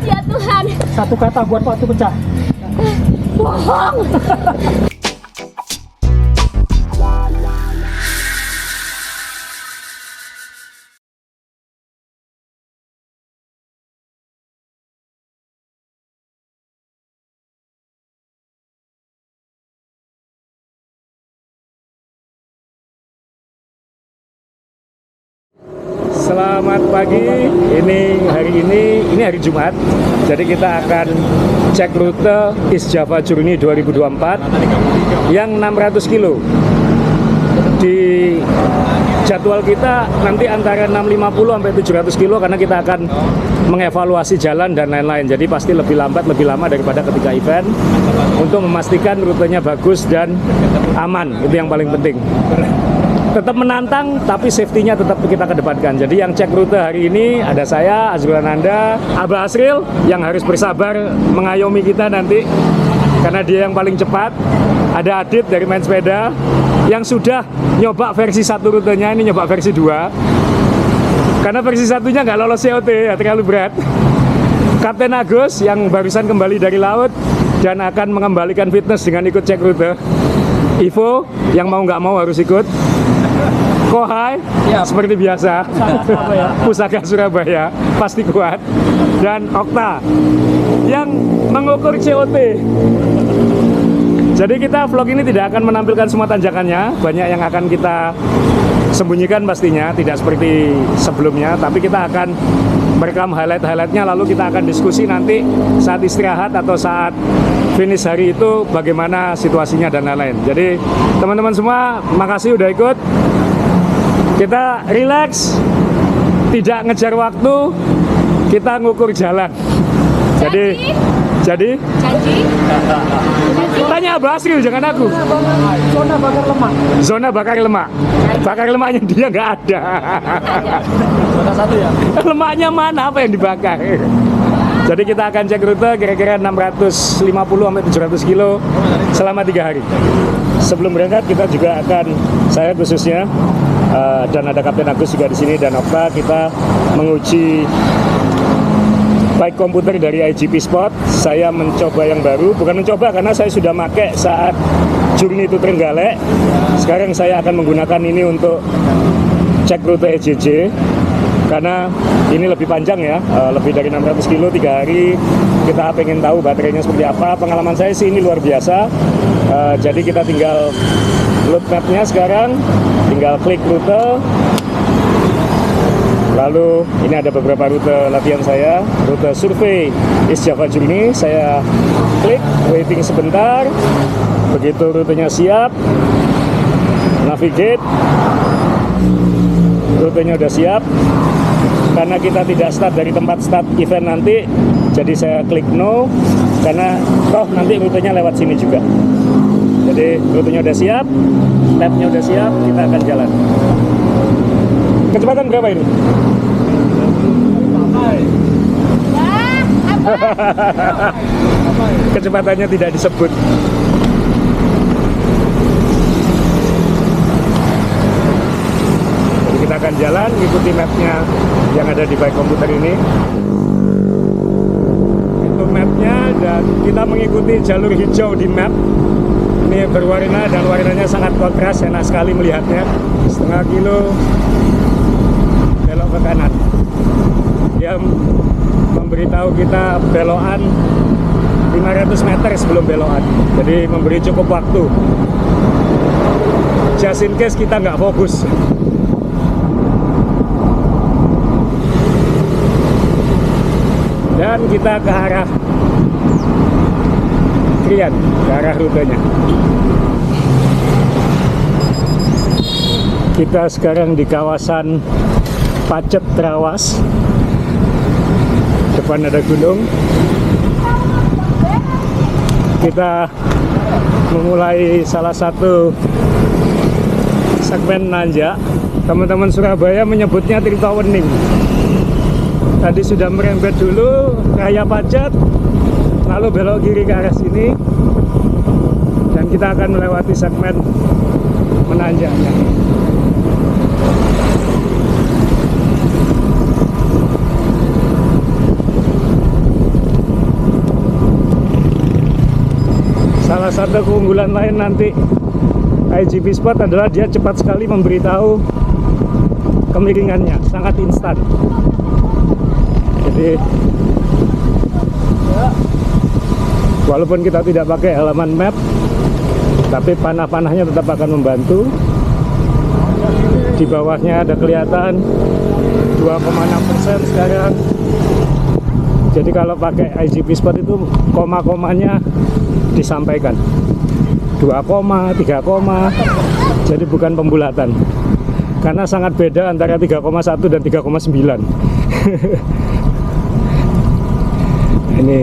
Ya Tuhan. Satu kata buat waktu pecah. Bohong. Selamat pagi, hari ini hari Jumat. Jadi kita akan cek rute East Java Journey 2024 yang 600 kilo. Di jadwal kita nanti antara 650 sampai 700 kilo karena kita akan mengevaluasi jalan dan lain-lain. Jadi pasti lebih lambat, lebih lama daripada ketika event untuk memastikan rutenya bagus dan aman. Itu yang paling penting. Tetap menantang, tapi safety-nya tetap kita kedepankan. Jadi yang cek rute hari ini ada saya, Azrul Ananda, Abah Asril, yang harus bersabar mengayomi kita nanti, karena dia yang paling cepat. Ada Adit dari Main Sepeda, yang sudah nyoba versi 1 rutenya, ini nyoba versi 2. Karena versi 1-nya nggak lolos COT, ya terlalu berat. Kapten Agus, yang barusan kembali dari laut, dan akan mengembalikan fitness dengan ikut cek rute. Ivo, yang mau nggak mau harus ikut. Kohai, ya, seperti biasa, Pusaka Surabaya, pasti kuat. Dan Okta, yang mengukur COT. Jadi kita vlog ini tidak akan menampilkan semua tanjakannya, banyak yang akan kita sembunyikan pastinya, tidak seperti sebelumnya. Tapi kita akan merekam highlight-highlightnya, lalu kita akan diskusi nanti saat istirahat atau saat finish hari itu bagaimana situasinya dan lain-lain. Jadi teman-teman semua, makasih udah ikut. Kita relax, tidak ngejar waktu, kita ngukur jalan. Jadi Janji? tanya Abah Asril, jangan aku. Zona bakar lemak. Zona bakar lemak. Bakar lemaknya dia nggak ada. Zona 1 ya. Lemaknya mana, apa yang dibakar? Jadi kita akan cek rute kira-kira 650 sampai 700 kilo selama 3 hari. Sebelum berangkat kita juga akan, saya khususnya, dan ada Kapten Agus juga di sini dan Okta, kita menguji bike komputer dari IGP Sport. Saya mencoba yang baru, bukan mencoba karena saya sudah pakai saat Journey to Trenggalek. Sekarang saya akan menggunakan ini untuk cek rute EJJ karena ini lebih panjang ya, lebih dari 600 kilo 3 hari. Kita pengen tahu baterainya seperti apa. Pengalaman saya sih ini luar biasa. Jadi kita tinggal load mapnya sekarang, tinggal klik rute. Lalu ini ada beberapa rute latihan saya, rute survei East Java Journey. Saya klik, waiting sebentar. Begitu rutenya siap, navigate. Rutenya udah siap. Karena kita tidak start dari tempat start event nanti, jadi saya klik no. Karena toh nanti rutenya lewat sini juga. Jadi rutenya udah siap, tabnya udah siap, kita akan jalan. Kecepatan berapa ini? Kecepatannya tidak disebut. Jadi kita akan jalan, ikuti mapnya yang ada di bike komputer ini. Itu mapnya, dan kita mengikuti jalur hijau di map. Ini berwarna dan warnanya sangat kontras, enak sekali melihatnya. Setengah kilo belok ke kanan. Dia memberitahu kita belokan 500 meter sebelum belokan. Jadi memberi cukup waktu. Just in case kita nggak fokus. Dan kita ke arah Krian, ke arah rutenya. Kita sekarang di kawasan Pacet Trawas. Depan ada gunung. Kita memulai salah satu segmen nanjak. Teman-teman Surabaya menyebutnya Tirtawening. Tadi sudah merembet dulu Raya Pacet, lalu belok kiri ke arah sini, dan kita akan melewati segmen menanjaknya. salah satu keunggulan lain nanti IGP Sport adalah dia cepat sekali memberitahu kemiringannya, sangat instan. Jadi walaupun kita tidak pakai halaman map, tapi panah-panahnya tetap akan membantu. Di bawahnya ada kelihatan 2,6% sekarang. Jadi kalau pakai IGP Sport itu koma-komanya disampaikan 2, 3, jadi bukan pembulatan. Karena sangat beda antara 3,1 dan 3,9. Ini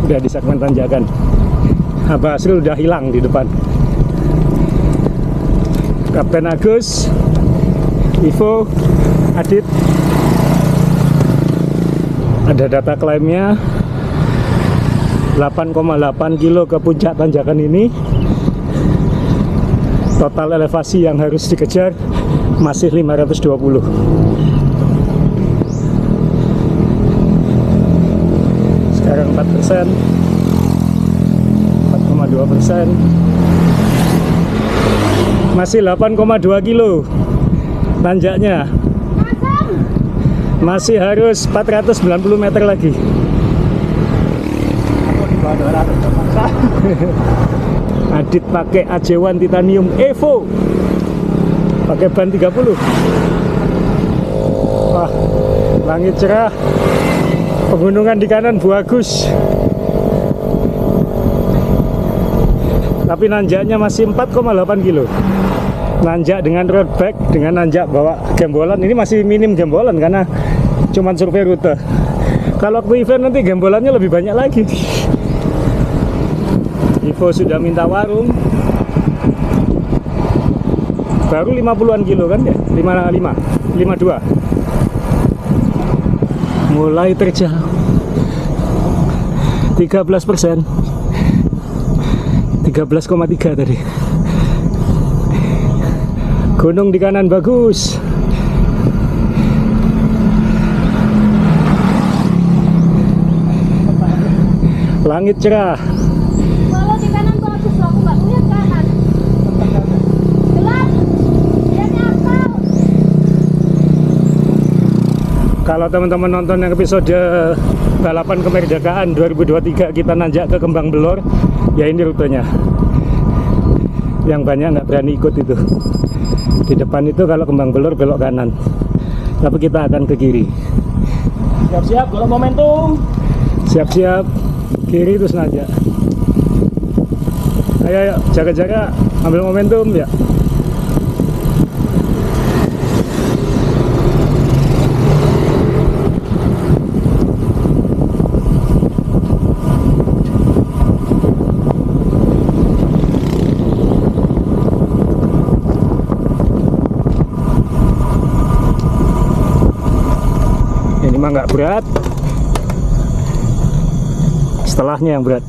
udah di segmen tanjakan. Abah Asril udah hilang di depan. Kapten Agus, Ivo, Adit. Ada data klaimnya 8,8 kilo ke puncak tanjakan ini. Total elevasi yang harus dikejar masih 520. Sekarang 4%, 4,2%. Masih 8,2 kilo tanjaknya. Masih harus 490 meter lagi. Adit pakai AJ1 Titanium Evo, pakai ban 30. Wah, langit cerah, pegunungan di kanan bagus, tapi nanjaknya masih 4,8 kilo. Nanjak dengan road bike, dengan nanjak bawa gembolan, ini masih minim gembolan karena cuman survei rute. Kalau waktu event nanti gembolannya lebih banyak lagi. Ivo sudah minta warung. Baru 50-an kilo kan ya? 52. Mulai terjauh. 13%. 13,3 tadi. Gunung di kanan bagus. Langit cerah. Kalau di kanan bagus loh, aku nggak lihat kanan. Gelap. Dia nyasar. Kalau teman-teman nonton yang episode balapan kemerdekaan 2023 kita nanjak ke Kembang Belor, ya ini rutenya. Yang banyak nggak berani ikut itu. Di depan itu kalau Kembang Belor belok kanan, tapi kita akan ke kiri. Siap-siap, kalau momentum. Siap-siap, kiri terus nanjak. Ayo, jaga-jaga, ambil momentum ya. Ini mah nggak berat, setelahnya yang berat.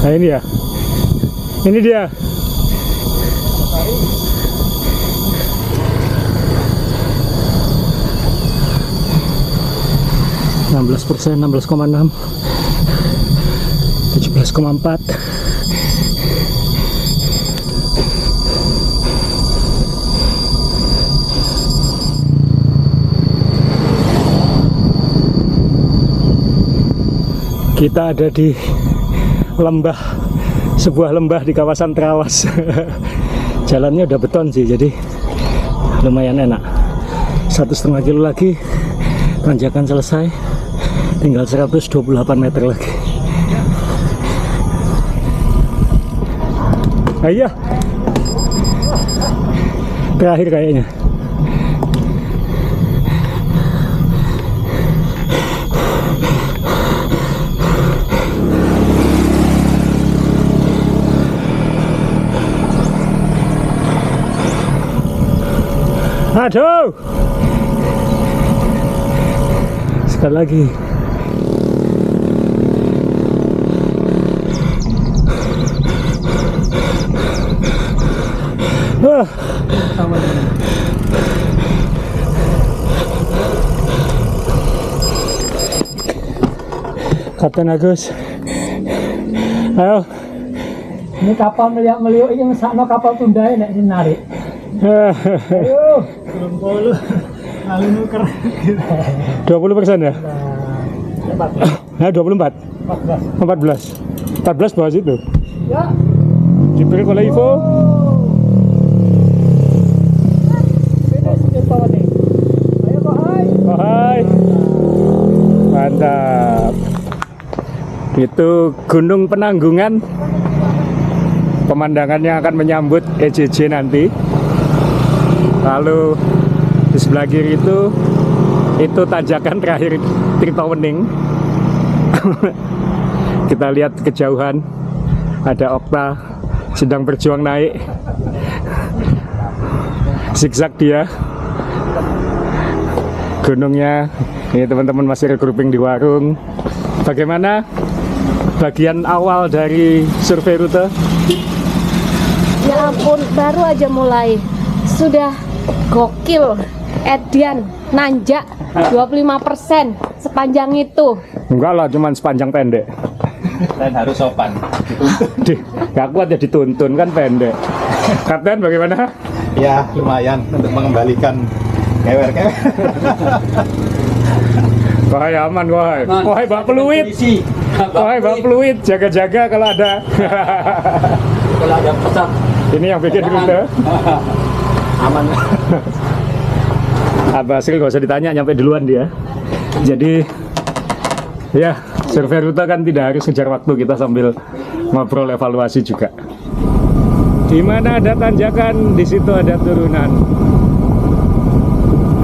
Nah ini ya, ini dia. 16%, 16,6, 17,4. Kita ada di lembah, sebuah lembah di kawasan Trawas. Jalannya udah beton sih, jadi lumayan enak. 1,5 kilo lagi, tanjakan selesai. Tinggal 128 meter lagi. Iya, terakhir kayaknya. Aduh. Sekali lagi. Kapten Agus. Ayo. Ini kapal meliuk-meliuk ini mesakno kapal Tundai nek narik. Ayo, belum polo. Lalu nuker. 20% ya? Nah, 24. 14. 14 bawah situ. Ya. Diberi oleh Ivo. Ayo kok hai. Oh, hai. Mantap. Itu Gunung Penanggungan. Pemandangannya akan menyambut EJJ nanti. Lalu di sebelah kiri itu tanjakan terakhir Tirtawening. Kita lihat kejauhan ada Okta sedang berjuang naik. Zigzag dia. Gunungnya. Ini teman-teman masih regrouping di warung. Bagaimana bagian awal dari survei rute? Ya ampun, baru aja mulai. Sudah gokil. Edian, nanjak 25% sepanjang itu. Enggak lah, cuman sepanjang pendek. Dan harus sopan. Dih, gak kuat ya dituntun kan pendek. Kapten bagaimana? Ya lumayan untuk mengembalikan kewer-kewer. Wahai aman, wahai. Wahai bawa peluit. Wahai bawa peluit, jaga-jaga kalau ada. Kalau ada pesat Ini yang bikin rute. aman. Abah Asril gak usah ditanya, nyampe duluan dia. Jadi ya, survei rute kan tidak harus ngejar waktu, kita sambil ngobrol evaluasi juga. Di mana ada tanjakan, di situ ada turunan.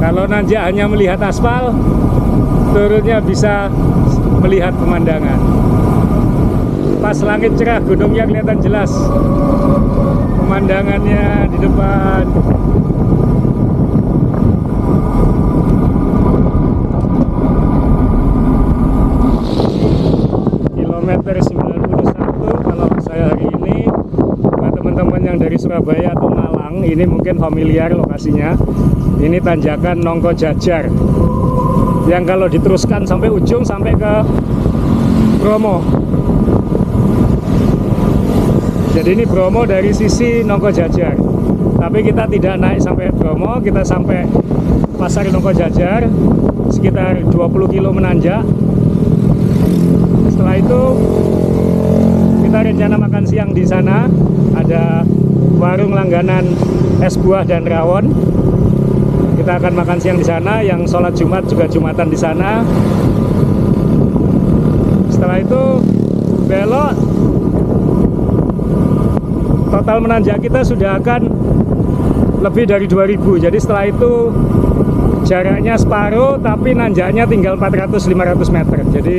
Kalau nanjak hanya melihat aspal, turunnya bisa melihat pemandangan. Pas langit cerah, gunungnya kelihatan jelas. Pemandangannya di depan. Kilometer 91 kalau saya hari ini. Buat teman-teman yang dari Surabaya atau Malang, ini mungkin familiar lokasinya. Ini tanjakan Nongko Jajar, yang kalau diteruskan sampai ujung, sampai ke Bromo. Jadi ini Bromo dari sisi Nongko Jajar. Tapi kita tidak naik sampai Bromo, kita sampai Pasar Nongko Jajar, sekitar 20 kilo menanjak. Setelah itu kita rencana makan siang di sana. Ada warung langganan es buah dan rawon. Kita akan makan siang di sana. Yang sholat Jumat juga Jumatan di sana. Setelah itu belok. Total menanjak kita sudah akan lebih dari 2000. Jadi setelah itu jaraknya separuh, tapi nanjaknya tinggal 400-500 meter. Jadi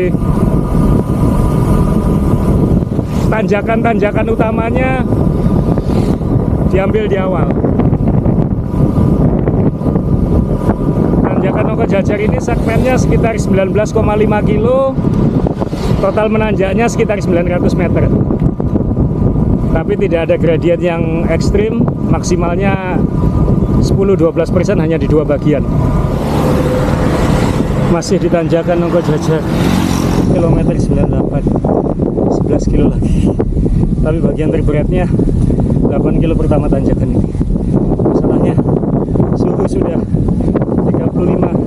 tanjakan-tanjakan utamanya diambil di awal. Tanjakan Nongko Jajar ini segmennya sekitar 19,5 kilo. Total menanjaknya sekitar 900 meter. Tapi tidak ada gradien yang ekstrim, maksimalnya 10-12% hanya di dua bagian. Masih di tanjakan Nongko Jajar, kilometer 98, 11 kilo lagi. Tapi bagian terberatnya 8 kilo pertama tanjakan ini. Masalahnya suhu sudah 35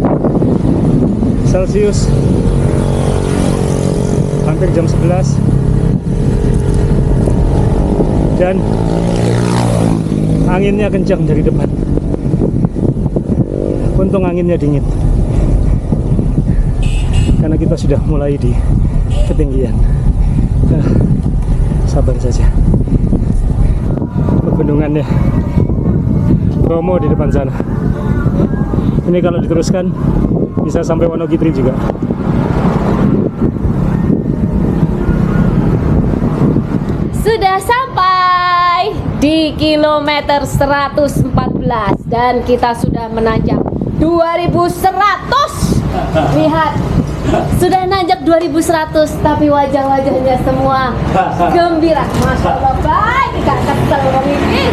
Celcius, hampir jam 11. Dan anginnya kencang dari depan. Untung anginnya dingin, karena kita sudah mulai di ketinggian. Sabar saja. Pegunungannya Bromo di depan sana. Ini kalau diteruskan bisa sampai Wonogiri juga. Sudah sampai di kilometer 114 dan kita sudah menanjak 2100. Lihat, sudah nanjak 2100 tapi wajah-wajahnya semua gembira. Masya Allah, baik gak kesel orang ini.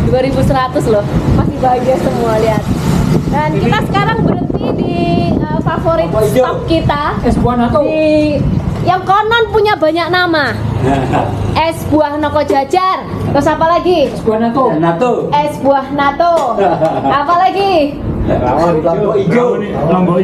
2100 loh, masih bahagia semua, lihat. Dan kita sekarang berhenti di favorit stop kita Es buah nato. di yang konon punya banyak nama. Es buah Noko Jajar. Terus apa lagi? Es buah nato. Es buah nato. Apa lagi? Lombok hijau. Lombok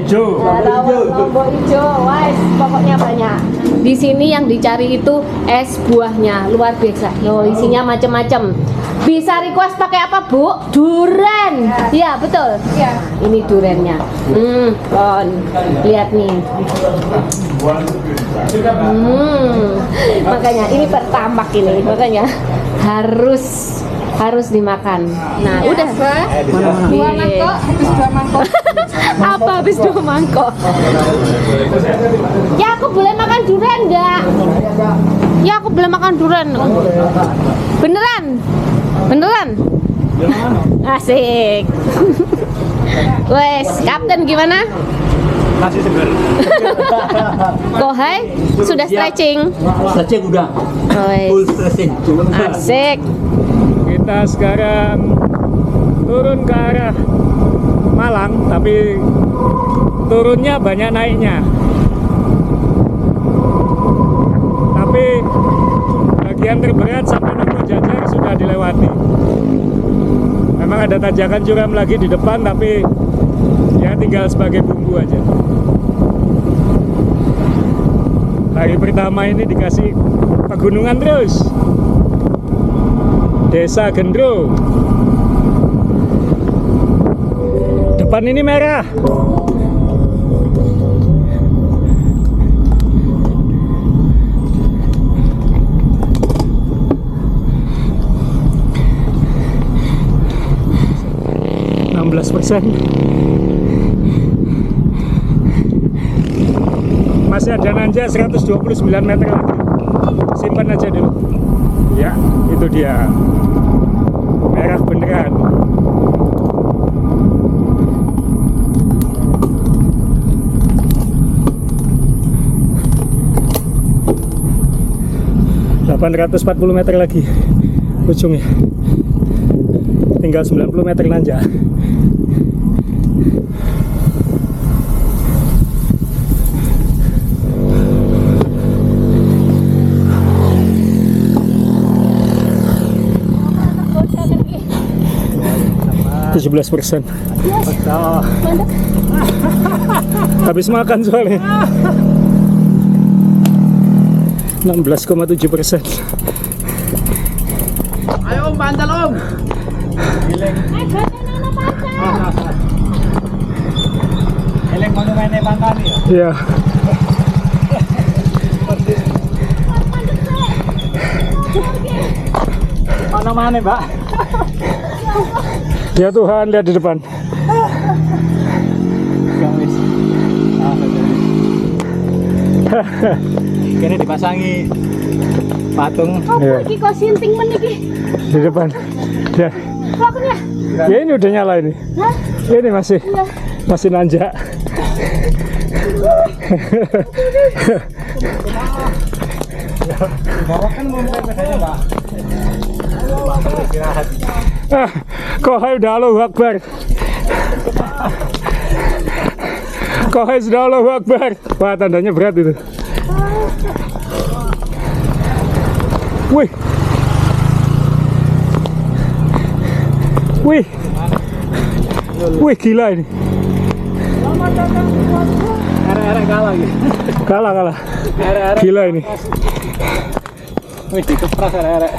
hijau. Wes, pokoknya banyak. Di sini yang dicari itu es buahnya luar biasa. Loh, isinya macam-macam. Bisa request pakai apa, Bu? Duren. Iya, betul. Iya. Ini durennya. Kon. Lihat nih. Makanya ini pertambak ini. Makanya harus dimakan. Nah, udah. Dua mangkok, habis 2 mangkok. Apa habis 2 mangkok? Ya, aku boleh makan durian enggak? Ya, aku boleh makan durian. Beneran? Asik. Wes, Kapten gimana? Masih seger. Kohai sudah stretching. Stretching udah. Wes. Stretching. Asik. Kita sekarang turun ke arah Malang, tapi turunnya banyak naiknya. Tapi bagian terberat sampai Noko Jajar sudah dilewati. Memang ada tanjakan curam lagi di depan, tapi ya tinggal sebagai bumbu aja. Hari pertama ini dikasih pegunungan terus. Desa Gendro. Depan ini merah. Masih ada nanjak 129 meter lagi. Simpan aja dulu. Ya, itu dia. Merah beneran. ...840 meter lagi ujungnya. Tinggal 90 meter nanjak. Yes. 17%. Habis makan soalnya. 16,7%. Ayo Om, pancal Om. Eleng mau main pantal ya? Iya. Mana-mana, Mbak? Ya Tuhan, lihat di depan. Ini dipasangi patung. Iya. Iki kok sinting men iki. Di depan. Ya. Pokoknya. Ya ini udah nyala ini. Hah? Ini masih nanjak. Kohai udah Allahu Akbar. Kohai sudah Allahu Akbar. Wah, tandanya berat itu. Wih. Wih. Wih, gila ini. Arek-arek kalah gitu. Kalah. Gila ini. Wih, dikepras arek-arek.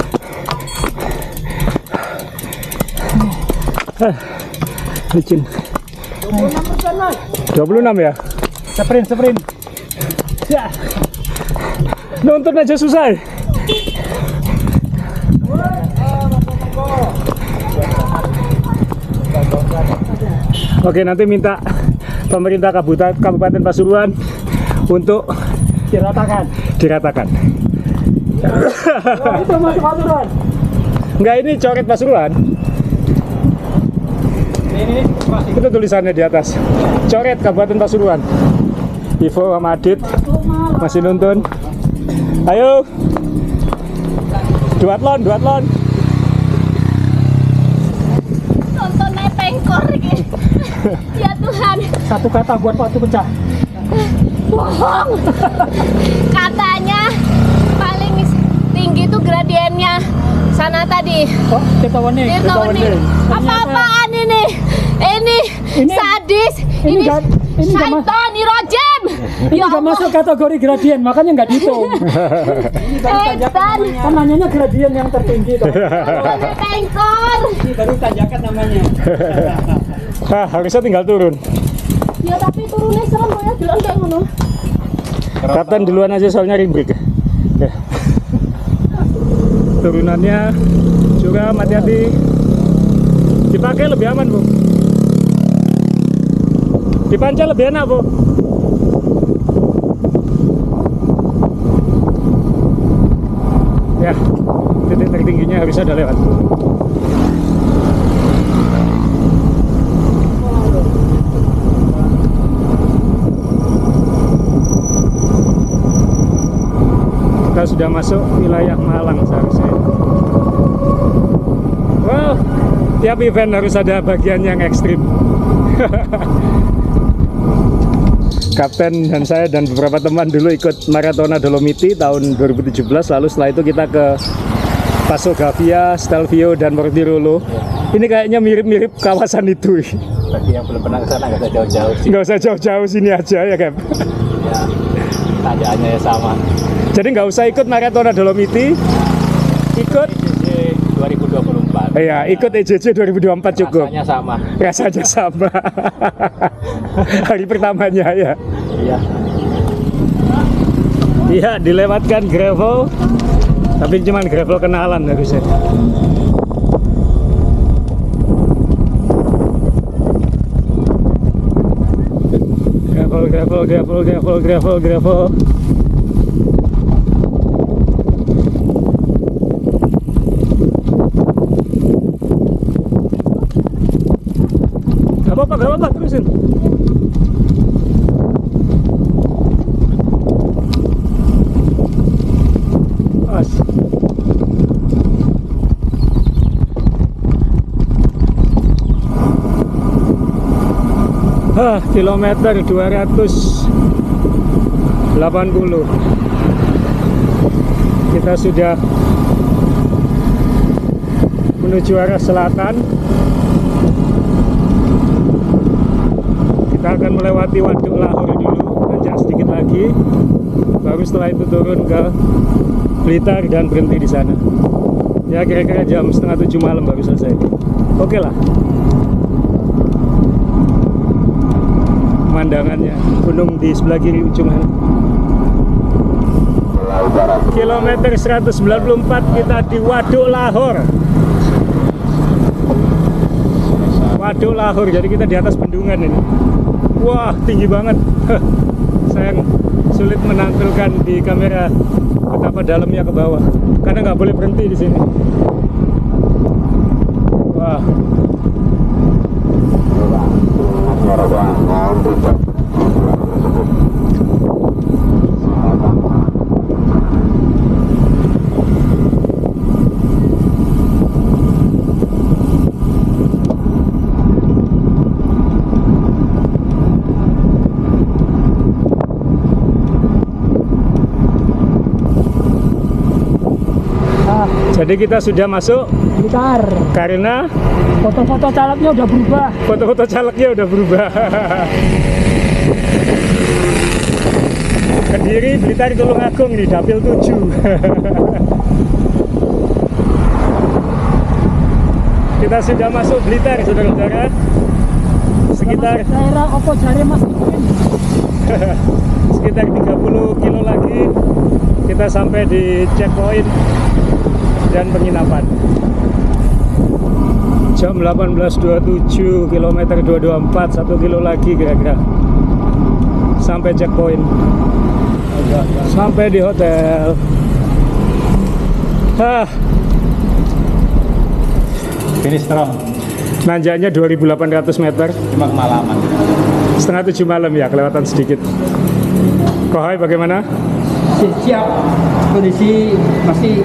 Licin. 26 ya? Sprint. Ya. Nonton aja susah. Oke, nanti minta pemerintah Kabupaten Pasuruan untuk Diratakan. diratakan. Itu masuk aturan. Enggak, ini coret Pasuruan. Ini masih Itu tulisannya di atas. Coret Kabupaten Pasuruan. Ivo sama Adit masih nonton. Ayo. Duatlon. Nontonnya pengkor gitu. Ya Tuhan, Satu kata buat waktu pecah. bohong. Katanya paling tinggi tuh gradiennya sana tadi. Oh, Tirtawani. Tirtawani. Apa-apaan ini? Ini sadis. Ini nggak syaitan, rojim. Ini nggak masuk kategori gradien, makanya nggak dihitung. Setan. Kan nanyanya gradien yang tertinggi. Toh. Nontonnya pengkor. Ini baru tanjakan namanya. Harusnya tinggal turun. Ya tapi turunnya serem ya, duluan kayak ngono. Kapten duluan aja soalnya ribrik. Ya. Turunannya curam, hati-hati. Dipakai lebih aman, Bu. Dipancel lebih enak, Bu. Ya, titik tertingginya harusnya udah lewat. Kita sudah masuk wilayah Malang seharusnya. Wow, tiap event harus ada bagian yang ekstrim. Kapten dan saya dan beberapa teman dulu ikut Maratona Dolomiti tahun 2017. Lalu setelah itu kita ke Passo Gavia, Stelvio, dan Mortirolo. Ini kayaknya mirip-mirip kawasan itu. bagi yang belum pernah ke sana nggak usah jauh-jauh sih. Nggak usah jauh-jauh, sini aja ya, Cap. Ya, tanjakannya ya sama. Jadi nggak usah ikut Maratona Dolomiti, ikut EJJ 2024. ya ikut EJJ 2024 cukup. Rasanya sama. Rasanya sama. Hari pertamanya ya. Iya. Iya, dilewatkan gravel, tapi cuman gravel kenalan harusnya. Gravel. Gak apa-apa, terusin. As. Kilometer 280. Kita sudah menuju arah selatan. Kita akan melewati Waduk Lahor dulu, nanjak sedikit lagi. Baru setelah itu turun ke Blitar dan berhenti di sana. Ya kira-kira jam 6:30 malam baru selesai. Oke lah. Pemandangannya, gunung di sebelah kiri ujung sana. Kilometer 194 kita di Waduk Lahor. Waduk Lahor, jadi kita di atas bendungan ini. Wah, tinggi banget. Sayang sulit menampilkan di kamera betapa dalamnya ke bawah, karena nggak boleh berhenti di sini. Wah. Jadi kita sudah masuk Blitar. karena Foto-foto calegnya udah berubah. foto-foto calegnya udah berubah. Kediri, Blitar, Tulungagung nih, dapil 7. Kita sudah masuk Blitar, saudara-saudara. Sekitar Daerah Opo Jare Mas Ipin. sekitar 30 kilo lagi kita sampai di checkpoint dan penginapan. Jam 18.27, kilometer 224, 1 kilo lagi kira-kira sampai checkpoint, sampai di hotel. Finish strong. Nanjaknya 2.800 meter. Cuma kemalaman. Setengah 7 malam ya, kelewatan sedikit. Kohai bagaimana? Siap, kondisi masih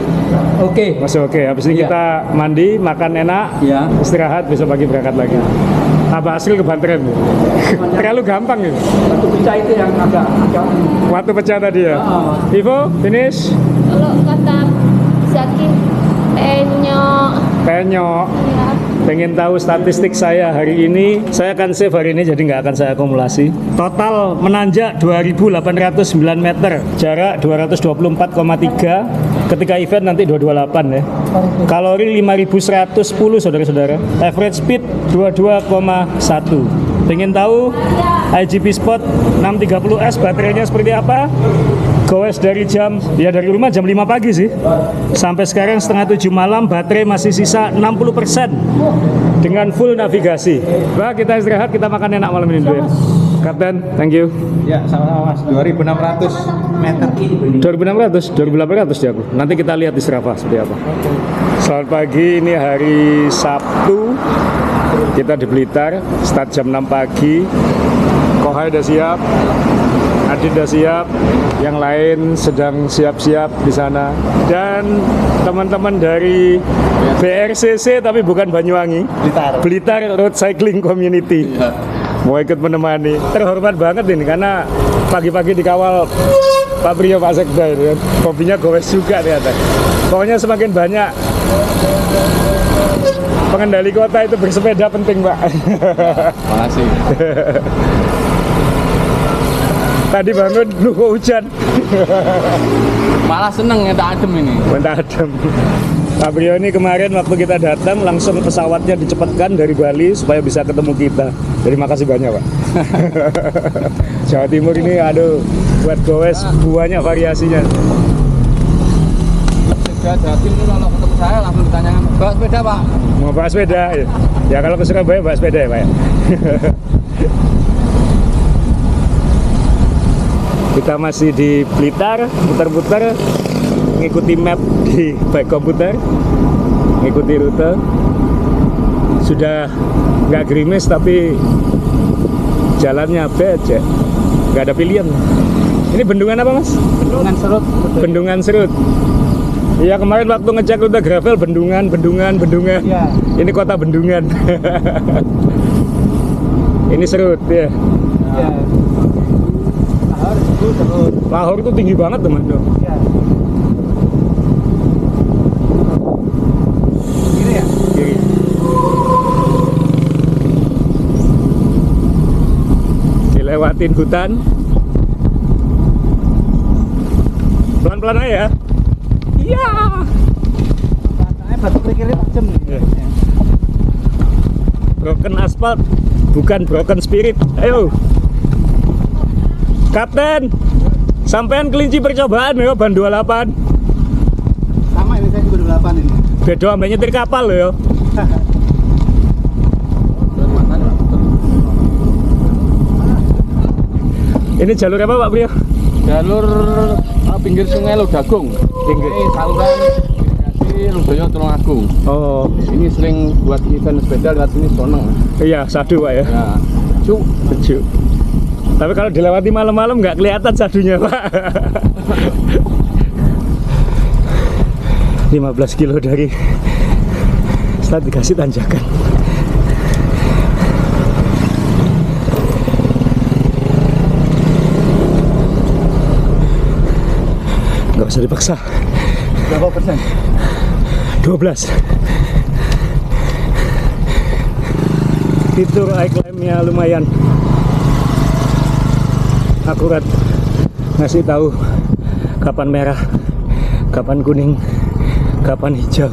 oke. Masih oke. Habis ini Iya. kita mandi, makan enak, Ya. istirahat, besok pagi berangkat lagi. Apa hasil kebanteran? Terlalu gampang ya. Batu pecah itu yang agak Waktu pecah tadi ya. Ivo, finish. Kalau kata Zaki Penyok. ya. Pengen tahu statistik saya hari ini, saya akan save hari ini jadi nggak akan saya akumulasi. Total menanjak 2.809 meter, jarak 224,3. Ketika event nanti 228 ya. Kalori 5.110 saudara-saudara. Average speed 22,1. Pengen tahu IGP Sport 630S baterainya seperti apa? Goes dari dari rumah jam 5 pagi sih. Sampai sekarang setengah 7 malam, baterai masih sisa 60% dengan full navigasi. Bah, kita istirahat, kita makan enak malam ini dulu ya. Kapten, thank you. Ya, sama-sama Mas. 2.600 meter. 2.800 di aku. Nanti kita lihat di Strava seperti apa. Selamat pagi, ini hari Sabtu. Kita di Blitar, start jam 6 pagi. Kohai udah siap, Adit udah siap, yang lain sedang siap-siap di sana. Dan teman-teman dari BRCC tapi bukan Banyuwangi, Blitar Road Cycling Community mau ikut menemani. Terhormat banget ini karena pagi-pagi dikawal Pak Priyo, Pak Sekda ini kan. Kopinya gowes juga ternyata. Pokoknya semakin banyak pengendali kota itu bersepeda penting, Pak. Makasih. Tadi bangun, lu kok hujan. Malah seneng ya adem ini. Mentah adem. Pak Priyo ini kemarin waktu kita datang langsung pesawatnya dicepatkan dari Bali supaya bisa ketemu kita. Terima kasih banyak, Pak. Jawa Timur ini aduh buat gowes banyak variasinya. Jawa Timur kalau ketemu saya langsung ditanyakan, bawa sepeda Pak? Mau bahas sepeda ya? Ya kalau ke Surabaya bahas sepeda ya, Pak ya. Kita masih di Blitar, putar-putar ngikuti map di baik komputer, ngikuti rute. Sudah nggak gerimis tapi jalannya becek, nggak ada pilihan. Ini bendungan apa, Mas? Bendungan Serut. Bendungan Serut. Iya, kemarin waktu ngecek rute gravel bendungan. Ya. Ini kota bendungan. Ini Serut ya. Ya. Terus. Lahore itu tinggi banget teman. Ya. Ini ya. Kiri. Dilewatin hutan. Pelan-pelan aja ya. Iya. Batu kerikilnya tajam nih. Iya. Broken asphalt, bukan broken spirit. Ayo. Kapten, sampean kelinci percobaan ya, ban 28. Sama ini saya juga 28 ini. Beda sampe nyetir kapal loh ya. Ini jalur apa, Pak Priyo? Jalur pinggir sungai Lodagung. Pinggir. Ini saluran irigasi Ludoyo Tulungagung. Oh, Ini sering buat event sepeda lewat sini seneng. iya, sadu Pak ya. Ya, cuk. Sejuk. Tapi kalau dilewati malam-malam nggak kelihatan sadunya, Pak. 15 kilo dari start dikasih tanjakan. Nggak usah dipaksa. Berapa persen? 12. Fitur iClimb-nya lumayan akurat, ngasih tahu kapan merah, kapan kuning, kapan hijau.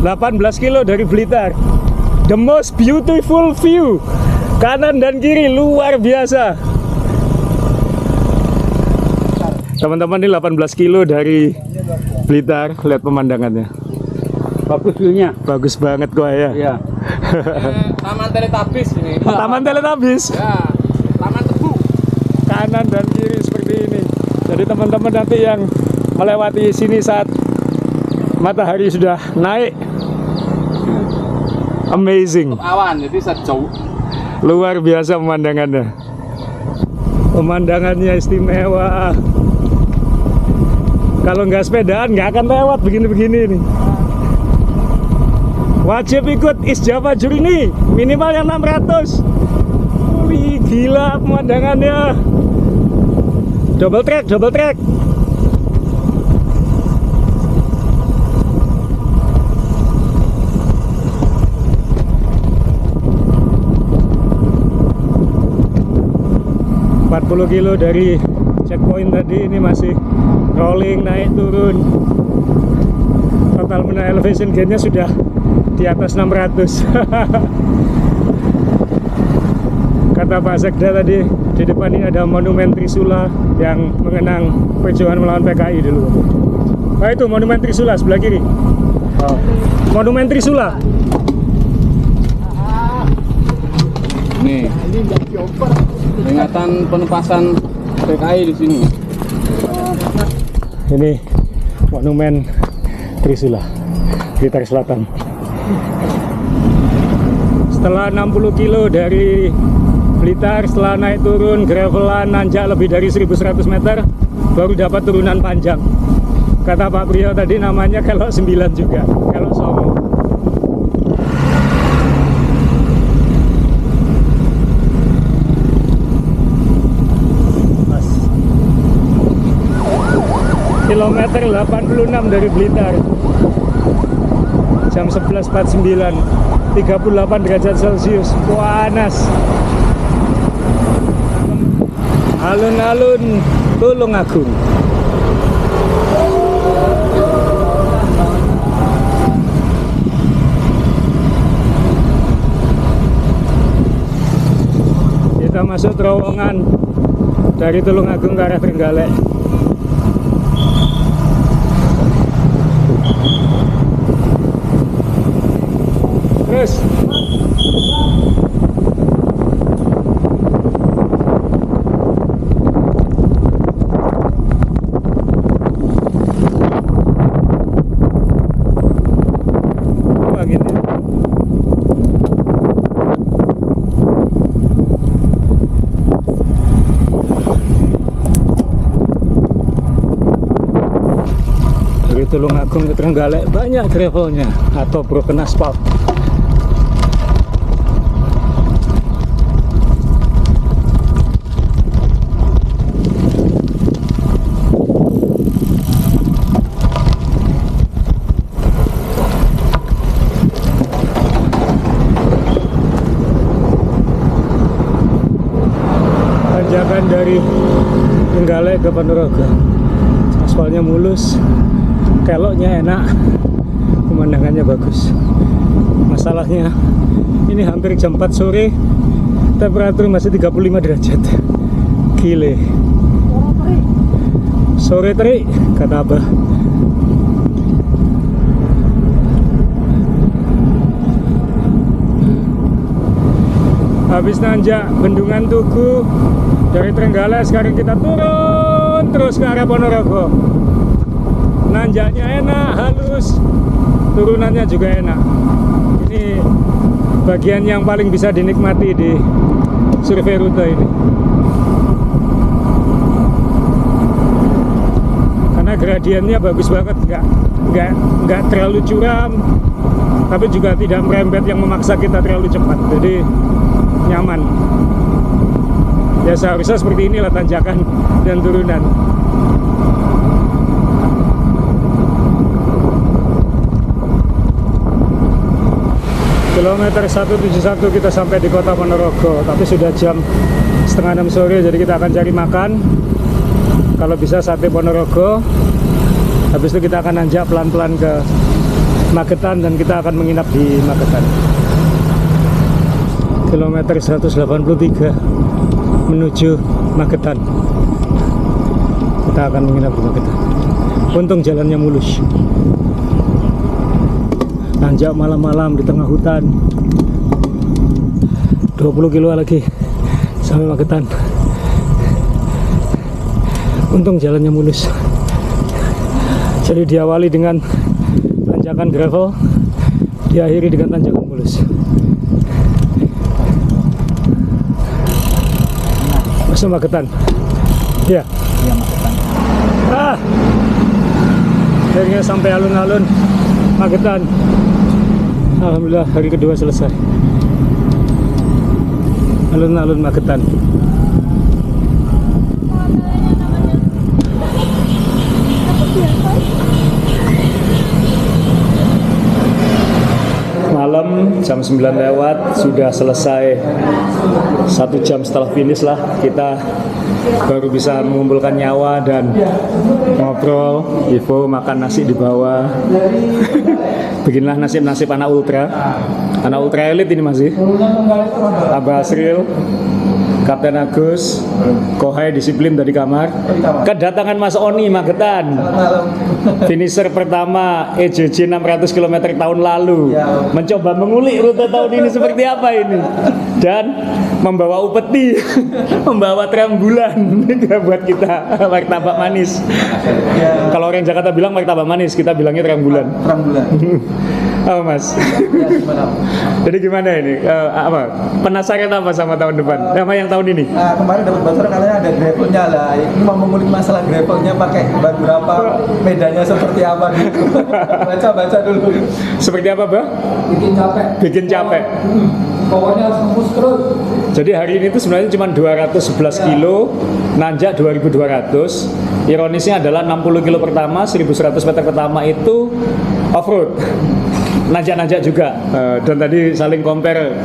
Delapan 18 kilo dari Blitar. The most beautiful view. Kanan dan kiri luar biasa. Teman-teman, ini 18 kilo dari Blitar. Lihat pemandangannya. Bagus view-nya. Bagus banget kok ya. Iya. Taman Teletabis ini. Taman Teletabis. Ya, Taman Tebu. Kanan dan kiri Jadi teman-teman nanti yang melewati sini saat matahari sudah naik, amazing, Awan, jadi sejauh luar biasa pemandangannya. Pemandangannya istimewa. Kalau nggak sepedaan nggak akan lewat begini-begini nih. Wajib ikut East Java Journey, minimal yang 600. Wih, gila pemandangannya. Double track, double track. Kilo dari checkpoint tadi, ini masih rolling naik turun. Total menang elevation gainnya sudah di atas 600. Kata Pak Sekda tadi, di depan ini ada monumen Trisula yang mengenang perjuangan melawan PKI dulu. Nah itu monumen Trisula sebelah kiri. Oh. Monumen Trisula. nih peringatan penumpasan PKI di sini. Ini monumen Trisula, Blitar Selatan. Setelah 60 kilo dari Blitar, setelah naik turun gravelan nanjak lebih dari 1100 meter, baru dapat turunan panjang. Kata Pak Priyo tadi namanya kalau 9 juga, kalau Songo. Kilometer 86 dari Blitar, jam 11.49, 38 derajat Celcius, panas. Alun-alun Tulungagung. Kita masuk terowongan dari Tulungagung ke arah Trenggalek. Terus dari Tulungagung ke Trenggalek banyak gravelnya atau broken aspal. Tanjakan dari Trenggalek ke Ponorogo, aspalnya mulus, keloknya enak, pemandangannya bagus. Masalahnya ini hampir jam 4 sore, temperatur masih 35 derajat. Gile. Sore terik, kata Abah. Habis nanjak Bendungan Tugu dari Trenggalek, sekarang kita turun terus ke arah Ponorogo. Nanjaknya enak, halus, turunannya juga enak. Ini bagian yang paling bisa dinikmati di survei rute ini, karena gradiennya bagus banget, nggak terlalu curam, tapi juga tidak merembet yang memaksa kita terlalu cepat. Jadi nyaman. Ya seharusnya seperti inilah tanjakan dan turunan. Kilometer 171 kita sampai di kota Ponorogo, tapi sudah jam 5:30 sore, jadi kita akan cari makan. Kalau bisa sate Ponorogo. Habis itu kita akan nanjak pelan-pelan ke Magetan dan kita akan menginap di Magetan. Kilometer 183 menuju Magetan. Kita akan menginap di Magetan. Untung jalannya mulus. Nanjak malam-malam di tengah hutan. 20 kilo lagi sampai Magetan. Untung jalannya mulus. Jadi diawali dengan tanjakan gravel, diakhiri dengan tanjakan mulus. Masuk Magetan. Ya. Iya, Magetan. Akhirnya sampai alun-alun Magetan. Alhamdulillah hari kedua selesai. Alun-alun Magetan. Malam jam 9 lewat sudah selesai. 1 jam setelah finish lah kita baru bisa mengumpulkan nyawa dan ngobrol. Ivo makan nasi di bawah. Beginilah nasib-nasib anak ultra elit ini masih. Abah Asril, Kapten Agus, Kohai disiplin dari kamar. Kedatangan Mas Oni Magetan. Finisher pertama EJJ 600 km tahun lalu. Mencoba mengulik rute tahun ini seperti apa ini. Dan membawa upeti, membawa trambulan buat kita martabak manis. Kalau orang Jakarta bilang martabak manis, kita bilangnya trambulan. Oh Mas. Jadi gimana ini? Penasaran apa sama tahun depan? Sama yang tahun ini? Kemarin dapat bocoran katanya ada gravelnya lah. Ini mau mengulik masalah gravelnya pakai ban berapa, medannya seperti apa gitu. Baca dulu. Seperti apa, Bah? Bikin capek. Pokoknya harus nembus terus. Jadi hari ini tuh sebenarnya cuma 211 kilo, nanjak 2200. Ironisnya adalah 60 kilo pertama, 1100 meter pertama itu off-road. Nanjak-nanjak juga. Dan tadi saling compare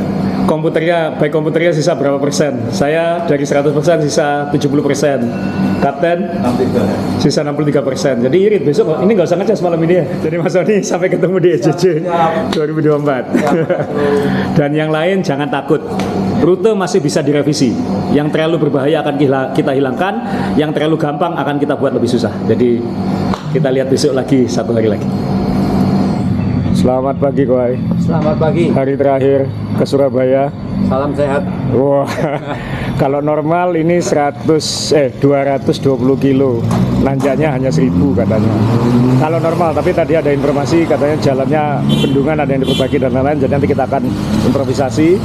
baik komputernya sisa berapa persen. Saya dari 100% sisa 70%. Kapten sisa 63%. Jadi irit besok ini nggak usah ngecas malam ini ya. Jadi Mas Oni sampai ketemu di EJJ 2024. Dan yang lain jangan takut. Rute masih bisa direvisi. Yang terlalu berbahaya akan kita hilangkan, yang terlalu gampang akan kita buat lebih susah. Jadi kita lihat besok lagi, 1 hari lagi. Selamat pagi Kohai. Selamat pagi. Hari terakhir ke Surabaya. Salam sehat. Wah, kalau normal ini 220 kilo, nanjaknya hanya 1000 katanya. Kalau normal, tapi tadi ada informasi katanya jalannya bendungan ada yang diperbaiki dan lain-lain. Jadi nanti kita akan improvisasi.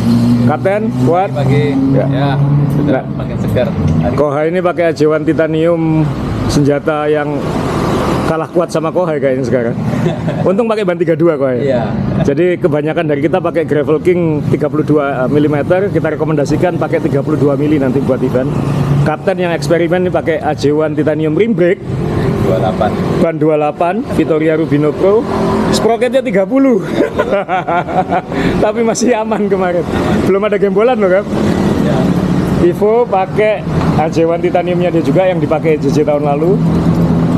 Kapten, kuat? Pagi. Ya. Sudah Nah, makin segar. Kohai ini pakai ajewan titanium, senjata yang kalah kuat sama Kohai kayaknya sekarang. Untung pakai ban 32 Kohai. Iya. Jadi kebanyakan dari kita pakai Gravel King 32 mm, kita rekomendasikan pakai 32 mm nanti buat event. Kapten yang eksperimen ini pakai ajewan titanium rim brake 28. ban 28 Vittoria Rubino Pro, sprocketnya 30. Tapi masih aman kemarin. Belum ada gembolan loh Kap. Ya. Ivo pakai ajewan titaniumnya dia juga yang dipakai JJ tahun lalu.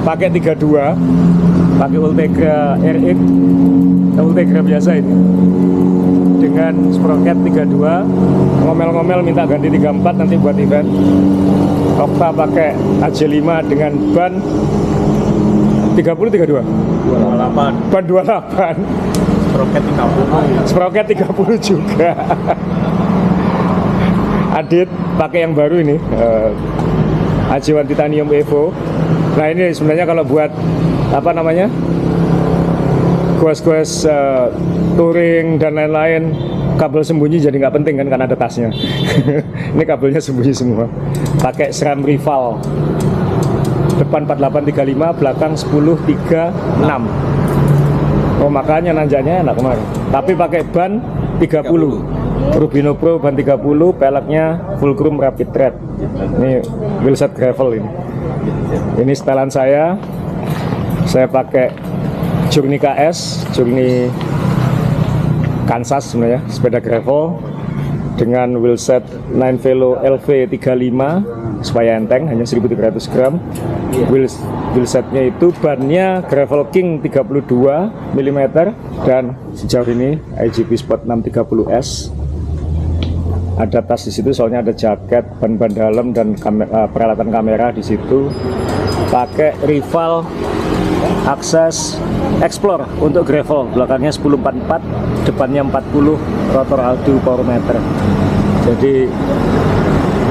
Pakai 32, pakai Ultegra RX, Ultegra biasa ini, dengan sprocket 32, ngomel-ngomel minta ganti 34 nanti buat event. Okta pakai AJ5 dengan ban 30-32? 28. Ban 28, Sprocket 30. sprocket 30 juga. Adit pakai yang baru ini, ajewan titanium Evo. Nah ini sebenarnya kalau buat apa namanya, goes-goes touring dan lain-lain, kabel sembunyi jadi nggak penting kan karena ada tasnya. Ini kabelnya sembunyi semua. Pakai SRAM rival, depan 4835, belakang 1036. Oh makanya nanjaknya enak kemarin. Tapi pakai ban 30. Rubino Pro ban 30, peleknya Fulcrum Rapid Tread. Ini wheelset gravel ini. Ini setelan saya pakai Journey KS, Journey Kansas sebenarnya, sepeda gravel dengan wheelset 9 Velo LV35 supaya enteng, hanya 1300 gram. Wheelsetnya itu bannya Gravel King 32 mm dan sejauh ini IGP Sport 630S. Ada tas di situ soalnya ada jaket, ban-ban dalam dan peralatan kamera di situ. Pakai rival Access Explore untuk gravel, belakangnya 1044, depannya 40, rotor Aldo power meter. Jadi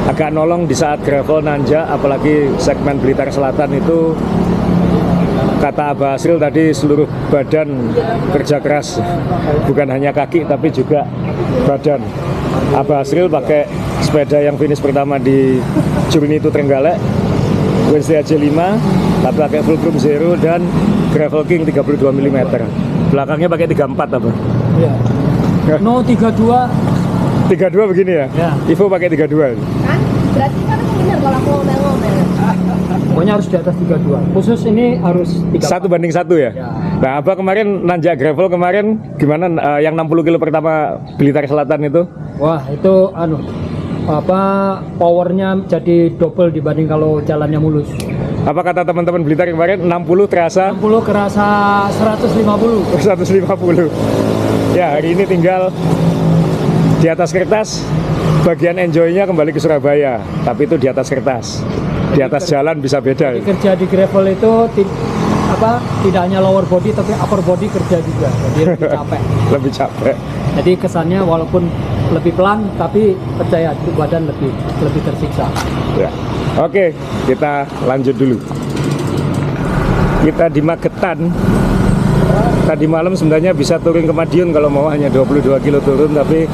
agak nolong di saat gravel nanjak, apalagi segmen Blitar Selatan itu, kata Abah Asril tadi, seluruh badan kerja keras, bukan hanya kaki tapi juga badan. Abah Asril pakai sepeda yang finish pertama di Jurni itu Trenggalek, Wednesday AJ5, tapi pakai Fulcrum Zero dan Gravel King 32 mm. Belakangnya pakai 34 apa? Iya. No 32. 32 begini ya? Ya. Ivo pakai 32. Kan berarti kan bener kalau aku ngomel-ngomel. Pokoknya harus di atas 32. Khusus ini harus 1 banding 1 ya? Ya. Nah, Abah kemarin nanjak gravel kemarin gimana, yang 60 kilo pertama Blitar Selatan itu? Wah, itu powernya jadi double dibanding kalau jalannya mulus. Apa kata teman-teman Blitar kemarin, 60 terasa 60 kerasa 150. 150. Ya, hari ini tinggal di atas kertas, bagian enjoy-nya kembali ke Surabaya, tapi itu di atas kertas. Di atas jalan bisa beda. Kerja di gravel itu tidak hanya lower body tapi upper body kerja juga. Jadi lebih capek. Lebih capek. Jadi kesannya walaupun lebih pelan tapi percaya badan lebih tersiksa. Ya. Oke, kita lanjut dulu. Kita di Magetan. Tadi malam sebenarnya bisa turun ke Madiun kalau mau, hanya 22 kilo turun, tapi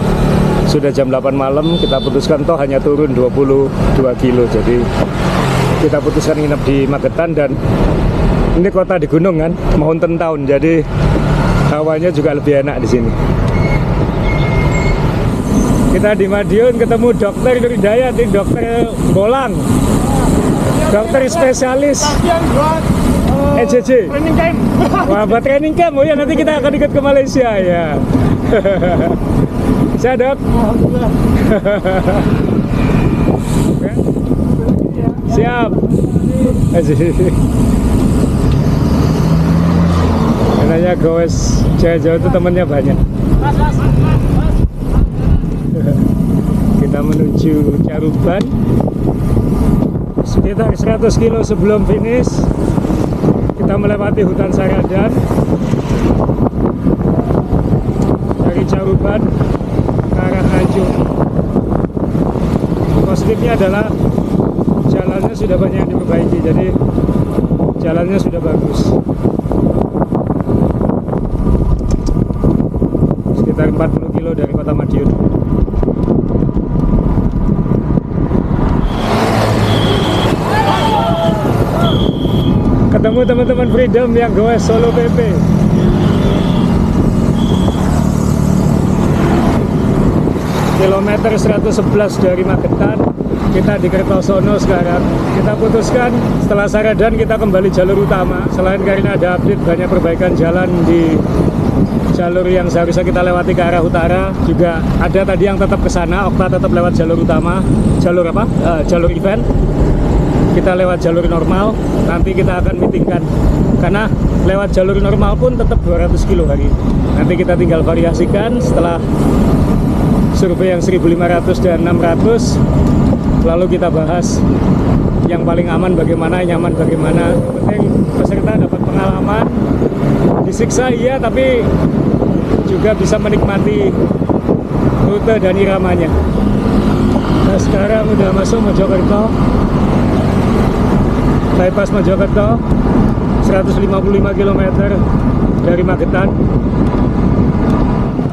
sudah jam 8 malam kita putuskan toh hanya turun 22 kilo. Jadi kita putuskan nginep di Magetan, dan ini kota di gunung kan, mountain town, jadi hawanya juga lebih enak di sini. Kita di Madiun ketemu dokter Nur Hidayat, ini dokter bolang, dokter spesialis EJJ. Training camp. Wah, buat training camp. Oh ya, nanti kita akan ikut ke Malaysia ya. Saya dok. Siap. Karena gowes Jawa itu temannya banyak. Kita menuju Caruban. Sekitar 100 kilo sebelum finish, kita melewati hutan Saradan. Dari Caruban ke arah Nganjuk. Positifnya adalah jalannya sudah banyak yang diperbaiki, jadi jalannya sudah bagus. Sekitar 40 kilo dari kota Madiun. Ketemu teman-teman Freedom yang goes Solo PP. Kilometer 111 dari Magetan, kita di Kertosono sekarang. Kita putuskan setelah Saradan kita kembali jalur utama. Selain karena ada update banyak perbaikan jalan di jalur yang seharusnya kita lewati ke arah utara, juga ada tadi yang tetap ke sana. Okta tetap lewat jalur utama, jalur apa? Jalur event. Kita lewat jalur normal, nanti kita akan meetingkan, karena lewat jalur normal pun tetap 200 kilo hari ini. Nanti kita tinggal variasikan setelah survei yang 1500 dan 600, lalu kita bahas yang paling aman bagaimana, nyaman bagaimana. Yang penting peserta dapat pengalaman, disiksa iya, tapi juga bisa menikmati rute dan iramanya. Nah, sekarang udah masuk Mojokerto, bypass Mojokerto, 155 km dari Magetan,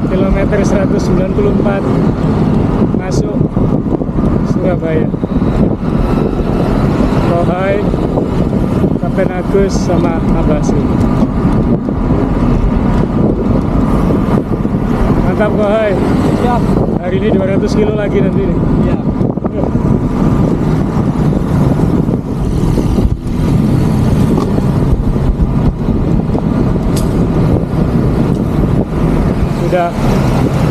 kilometer 194 masuk Surabaya. Kohai, Kapten Agus sama Abasi. Mantap Kohai. Siap. Hari ini 200 kilo lagi nanti nih. Ya. Sudah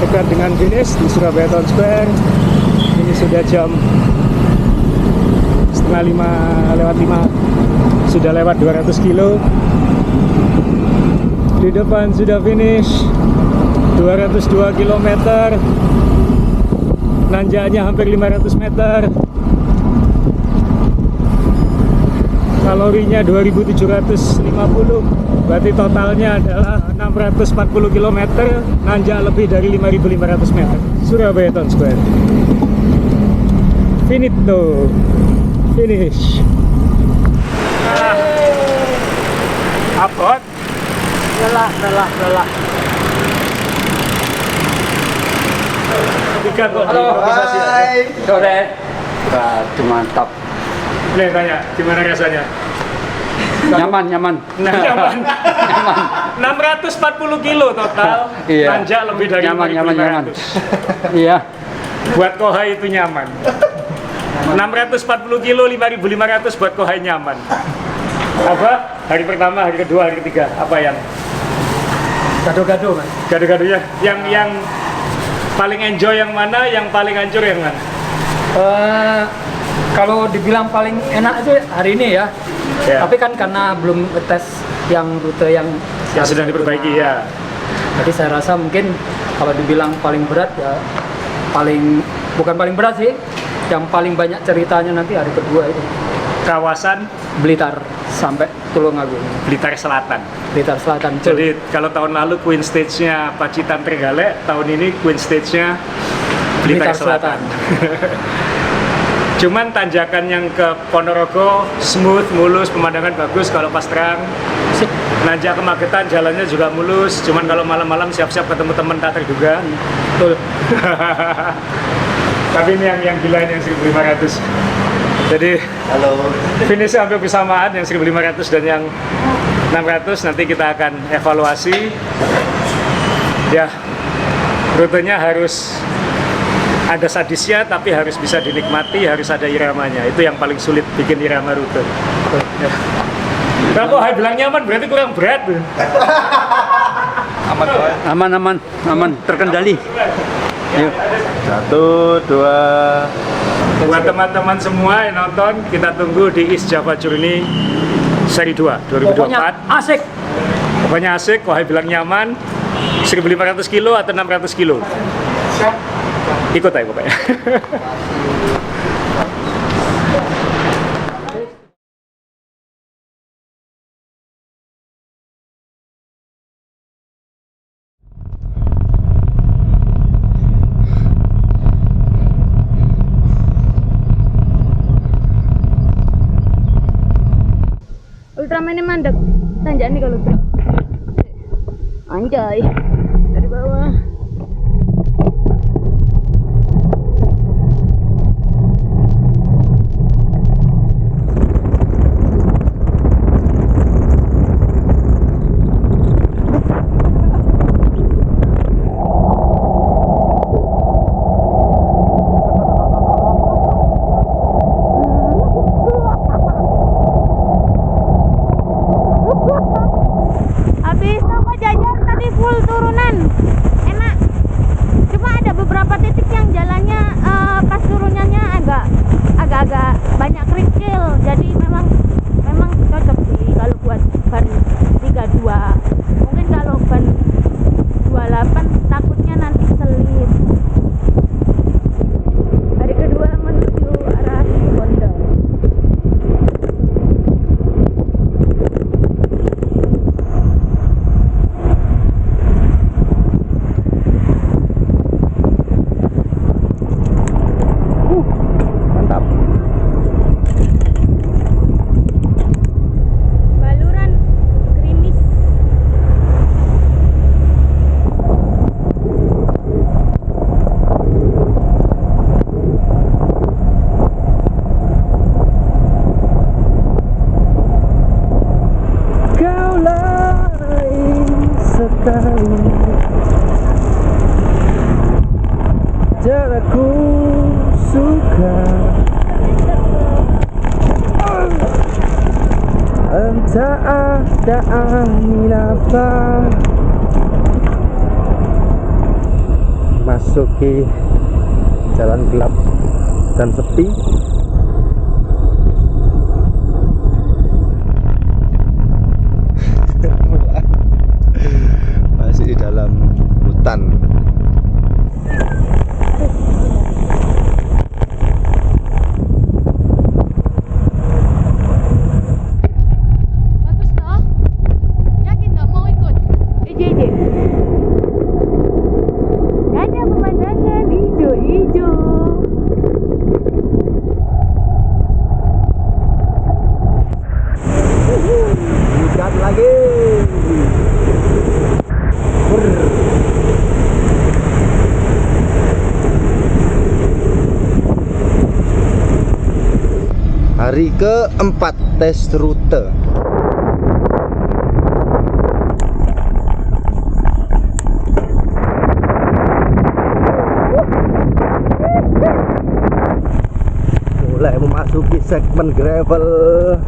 dekat dengan finish di Surabaya Town Square. Ini sudah jam 4:30 sudah lewat 200 kilo. Di depan sudah finish 202 km, nanjaknya hampir 500 meter, kalorinya 2750, berarti totalnya adalah 640 km, nanjak lebih dari 5500 meter. Surabaya Town Square. Finito. Finish. Abot. Lelah. Tiga kok di Halo. improvisasi ya? Hai. Sore. Waduh mantap. Boleh tanya, gimana rasanya? Nyaman. Nah, nyaman. 640 kilo total. Iya. Nanjak lebih dari Nyaman. 5.500. Iya. Buat Kohai itu nyaman. 640 kilo 5.500 buat Kohai nyaman. Apa? Hari pertama, hari kedua, hari ketiga, apa yang Gado-gado Mas. gado-gadonya? Yang paling enjoy yang mana? Yang paling hancur yang mana? Kalau dibilang paling enak itu hari ini ya. Ya. Tapi kan karena belum tes yang rute yang Yang sedang diperbaiki ya. Jadi saya rasa mungkin kalau dibilang paling berat ya bukan paling berat sih, yang paling banyak ceritanya nanti hari kedua itu Kawasan Blitar sampai Tulungagung, Blitar Selatan. Blitar Selatan. Jadi kalau tahun lalu Queen Stage-nya Pacitan Trenggalek, tahun ini Queen Stage-nya Blitar Blitar Selatan. Cuman tanjakan yang ke Ponorogo smooth, mulus, pemandangan bagus kalau pas terang. Sip. Nanjak ke Magetan jalannya juga mulus. Cuman kalau malam-malam siap-siap ketemu teman tak terduga. Betul. Tapi ini yang gila ini yang 1.500. Jadi Halo. finishnya hampir bersamaan yang 1.500 dan yang 600. Nanti kita akan evaluasi. Ya, rutenya harus ada sadisnya tapi harus bisa dinikmati, harus ada iramanya. Itu yang paling sulit bikin irama rute. Ya. Kalau Kohai bilang nyaman berarti kurang berat. Aman, terkendali. Yuk. 1, 2. Buat teman-teman semua yang nonton, kita tunggu di East Java Journey seri 2 Pokoknya 2024. asik. Pokoknya asik, Kohai bilang nyaman. 1.500 kilo atau 600 kilo. Ikut aja pokoknya. Ultraman mandek. Tanjakan nih kalau bro. Anjay. Dari bawah. Habis sama jajan tadi full turunan, enak. Cuma ada beberapa titik yang jalannya pas turunannya agak banyak kerikil. Jadi memang cocok sih kalau buat ban 32. Mungkin kalau ban 28 takutnya nanti selip. Hari kedua menuju arah Honda. Mantap. Baluran gerimis. Kau lain sekali, jarakku suka. Entah ada angin apa masuki jalan gelap dan sepi. Masih di dalam hutan. Bagus toh? Yakin nggak mau ikut? Ije. Ada pemandangan hijau-hijau. hari keempat tes rute. Mulai memasuki segmen gravel.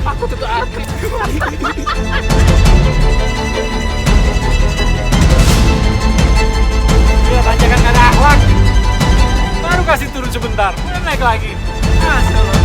Aku tuh aktif. Ya tanyakan gak ada akhlak. Baru kasih turun sebentar, udah naik lagi. Masya Allah.